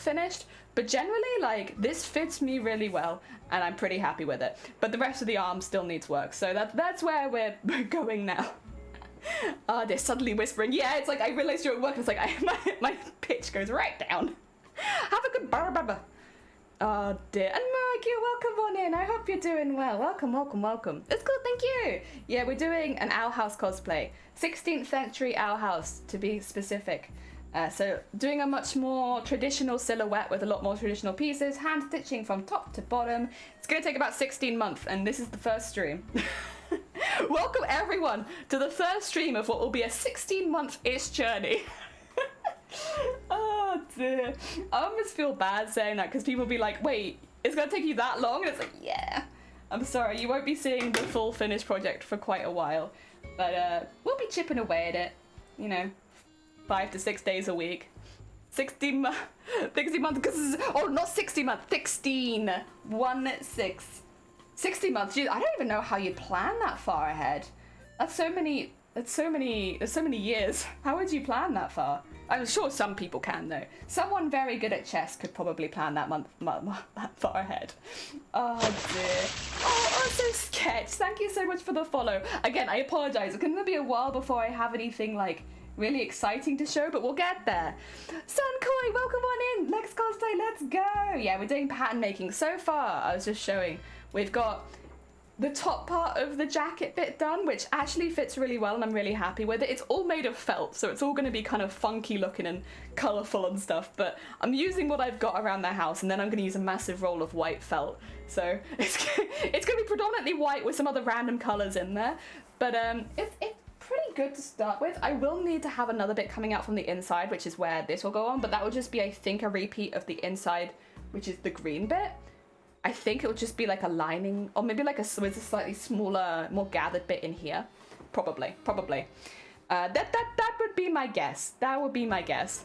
finished, but generally, like, this fits me really well, and I'm pretty happy with it. But the rest of the arm still needs work, so that's where we're going now. They're suddenly whispering. Yeah, it's like I realized you're at work, and it's like my pitch goes right down. Have a good barbara. Oh dear. And Mark, you're welcome on in. I hope you're doing well. Welcome, welcome, welcome. It's good, thank you. Yeah, we're doing an Owl House cosplay. 16th century Owl House, to be specific. So doing a much more traditional silhouette with a lot more traditional pieces, hand stitching from top to bottom. It's going to take about 16 months, and this is the first stream. Welcome everyone to the first stream of what will be a 16-month-ish journey. Oh dear. I almost feel bad saying that because people will be like, wait, it's going to take you that long? And it's like, yeah. I'm sorry, you won't be seeing the full finished project for quite a while. But we'll be chipping away at it, you know. 5 to 6 days a week. 60 months, because, oh, not 60 months, 16, 1, 6. 60 months, geez, I don't even know how you plan that far ahead. That's so many years. How would you plan that far? I'm sure some people can though. Someone very good at chess could probably plan that that far ahead. Oh dear. Oh, also Sketch, thank you so much for the follow. Again, I apologize, it's gonna be a while before I have anything like really exciting to show, but we'll get there. Sunkoi, welcome on in. Next cosplay, let's go. Yeah, we're doing pattern making. So far, I was just showing, we've got the top part of the jacket bit done, which actually fits really well and I'm really happy with it. It's all made of felt, so it's all going to be kind of funky looking and colourful and stuff, but I'm using what I've got around the house, and then I'm going to use a massive roll of white felt. So it's going to be predominantly white with some other random colours in there, but it's pretty good to start with. I will need to have another bit coming out from the inside, which is where this will go on, but that will just be, I think, a repeat of the inside, which is the green bit. I think it will just be like a lining, or maybe like with a slightly smaller, more gathered bit in here. Probably. That would be my guess. That would be my guess.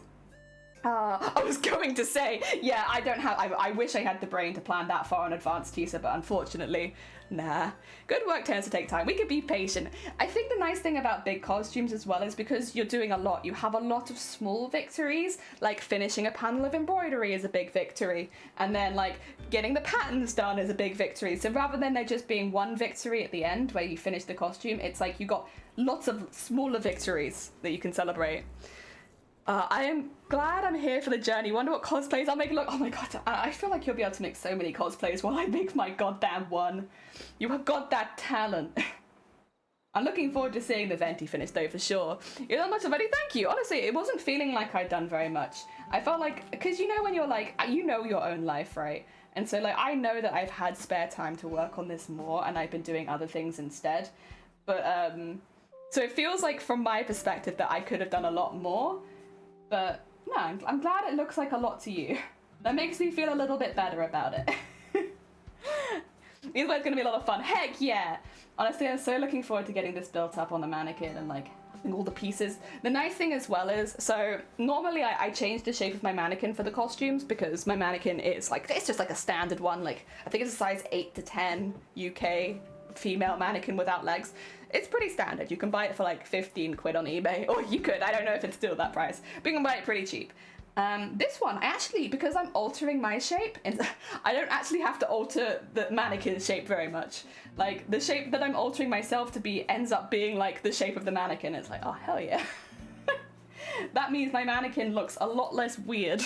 I was going to say, yeah, I wish I had the brain to plan that far in advance, Tisa, but unfortunately, nah. Good work tends to take time. We could be patient. I think the nice thing about big costumes as well is because you're doing a lot, you have a lot of small victories, like finishing a panel of embroidery is a big victory, and then like getting the patterns done is a big victory. So rather than there just being one victory at the end where you finish the costume, it's like you got lots of smaller victories that you can celebrate. I am glad I'm here for the journey. Wonder what cosplays I'll make. Look, oh my god, I feel like you'll be able to make so many cosplays while I make my goddamn one. You have got that talent. I'm looking forward to seeing the Venti finish though, for sure. You're not much already, thank you. Honestly, it wasn't feeling like I'd done very much. I felt like, because you know when you're like, you know your own life, right? And so like, I know that I've had spare time to work on this more and I've been doing other things instead. But, so it feels like from my perspective that I could have done a lot more. But no, I'm glad it looks like a lot to you. That makes me feel a little bit better about it. Either way, it's gonna be a lot of fun. Heck yeah! Honestly, I'm so looking forward to getting this built up on the mannequin and like having all the pieces. The nice thing as well is, so normally I change the shape of my mannequin for the costumes because my mannequin is like, it's just like a standard one. Like, I think it's a size 8 to 10 UK female mannequin without legs. It's pretty standard. You can buy it for like 15 quid on eBay, or you could, I don't know if it's still that price, but you can buy it pretty cheap. This one, I actually, because I'm altering my shape, I don't actually have to alter the mannequin's shape very much. Like, the shape that I'm altering myself to be ends up being like the shape of the mannequin. It's like, oh hell yeah. That means my mannequin looks a lot less weird.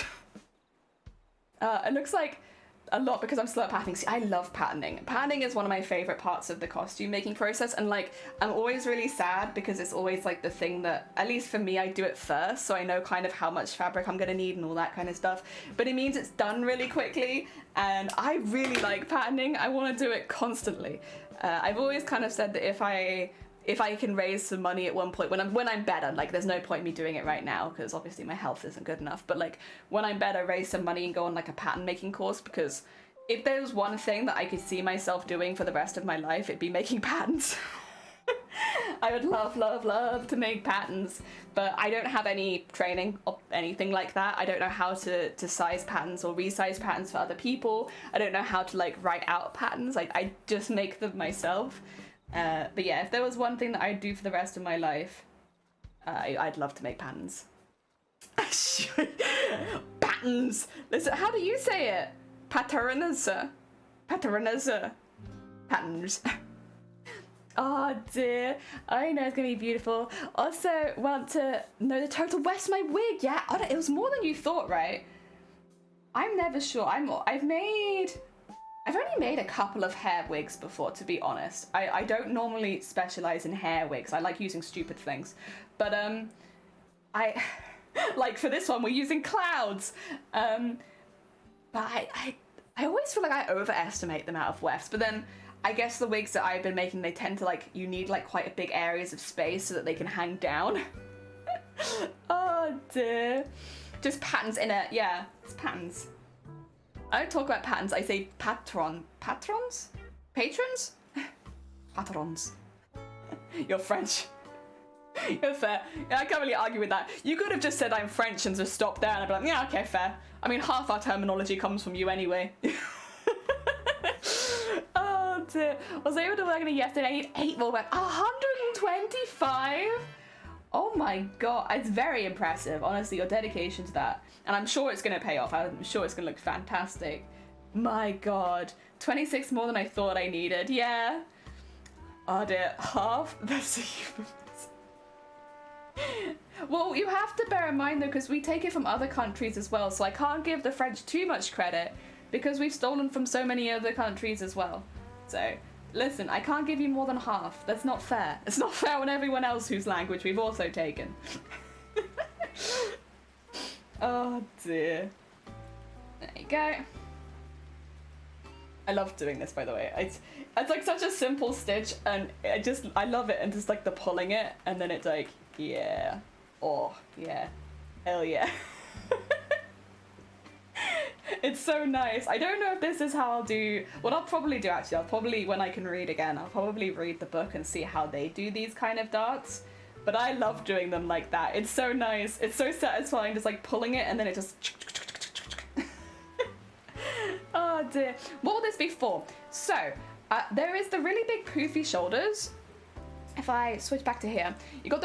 It looks like a lot because I'm still at patterning. See, I love patterning. Patterning is one of my favorite parts of the costume making process, and like I'm always really sad because it's always like the thing that, at least for me, I do it first, so I know kind of how much fabric I'm gonna need and all that kind of stuff, but it means it's done really quickly, and I really like patterning. I want to do it constantly. I've always kind of said that if I can raise some money at one point, when I'm better, like there's no point in me doing it right now because obviously my health isn't good enough, but like when I'm better, raise some money and go on like a pattern making course, because if there was one thing that I could see myself doing for the rest of my life, it'd be making patterns. I would love to make patterns, but I don't have any training or anything like that. I don't know how to size patterns or resize patterns for other people. I don't know how to like write out patterns. I just make them myself. But yeah, if there was one thing that I'd do for the rest of my life, I'd love to make patterns. Patterns! patterns. Listen, how do you say it? Patterns. Patterns. Patterns. Oh dear. I know it's gonna be beautiful. Also, want to know the total West my wig? Yeah, oh, it was more than you thought, right? I'm never sure. I've only made a couple of hair wigs before, to be honest. I don't normally specialize in hair wigs. I like using stupid things. But I like for this one we're using clouds. But I always feel like I overestimate the amount of wefts, but then I guess the wigs that I've been making, they tend to like, you need like quite a big areas of space so that they can hang down. Oh dear. Just patterns in it, yeah, it's patterns. I don't talk about patterns, I say patrons? Patrons? Patrons. You're French. You're fair. Yeah, I can't really argue with that. You could have just said I'm French and just stopped there and I'd be like, yeah, okay, fair. I mean, half our terminology comes from you anyway. Oh dear. Was I able to work on it yesterday? I need 8 more work. 125? Oh my god. It's very impressive. Honestly, your dedication to that. And I'm sure it's going to pay off. I'm sure it's going to look fantastic. My god. 26 more than I thought I needed. Yeah. Oh dear. Half? That's a euphemism. Well, you have to bear in mind though, because we take it from other countries as well, so I can't give the French too much credit because we've stolen from so many other countries as well. So listen, I can't give you more than half. That's not fair. It's not fair on everyone else whose language we've also taken. Oh dear. There you go. I love doing this, by the way. It's like such a simple stitch, and I love it, and just like the pulling it, and then it's like, yeah, oh yeah, hell yeah. It's so nice. I don't know if this is how I'll do, what I'll probably do actually, I'll probably, when I can read again, I'll probably read the book and see how they do these kind of darts. But I love doing them like that. It's so nice. It's so satisfying just like pulling it and then it just... Oh dear. What will this be for? So, there is the really big poofy shoulders. If I switch back to here, you got the